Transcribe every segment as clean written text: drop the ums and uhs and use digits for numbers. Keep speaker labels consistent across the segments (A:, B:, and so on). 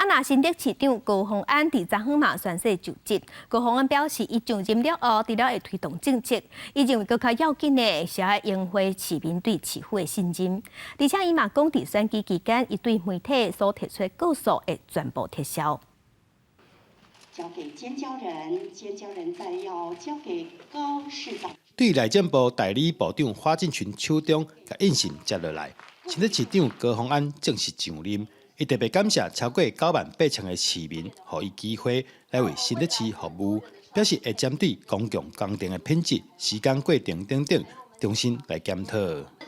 A: 那新竹市长高虹安伫昨昏嘛宣誓就职。高虹安表示，伊上任了后，除了会推动政策，伊认为更较要紧的是要赢回市民对市府的信任。而且伊嘛讲，伫选举期间，伊对媒体所提出的告诉会全部撤销。
B: 交给监交人，监交人再要交给高市长。
C: 对内政部代理部长花敬群手中甲印信接落来，新竹市长高虹安正式上任。伊特别感谢超过98000的市民，予伊机会来为新竹市服务，表示会针对公共工程的品质、时间过程等等，重新来检讨。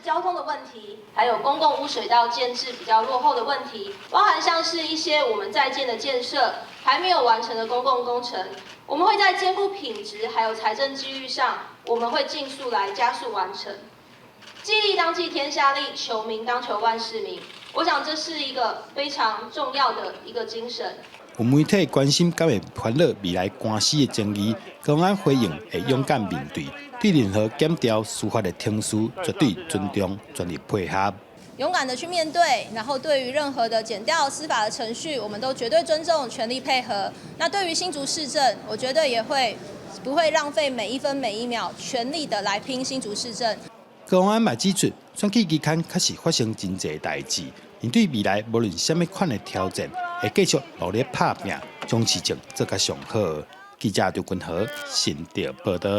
D: 交通的问题，还有公共污水道建制比较落后的问题，包含像是一些我们在建的建设还没有完成的公共工程，我们会在兼顾品质还有财政纪律上，我们会尽速来加速完成。既力当济天下利，求民当求万事民。我想这是一个非常重要的一个精神。
C: 有媒体关心敢会烦恼未来官司的争议，高虹安回应会勇敢面对，对任何检调司法的听诉绝对尊重、全力配合。
D: 勇敢的去面对，然后对于任何的检调司法的程序，我们都绝对尊重、全力配合。那对于新竹市政，我绝对也不会浪费每一分每一秒，全力的来拼新竹市政。
C: 高虹安嘛指出，选举期间确实发生真侪代志，面对未来无论什么款的挑战，会继续努力打拼，将事情做甲上好。记者刘君豪，新竹报道。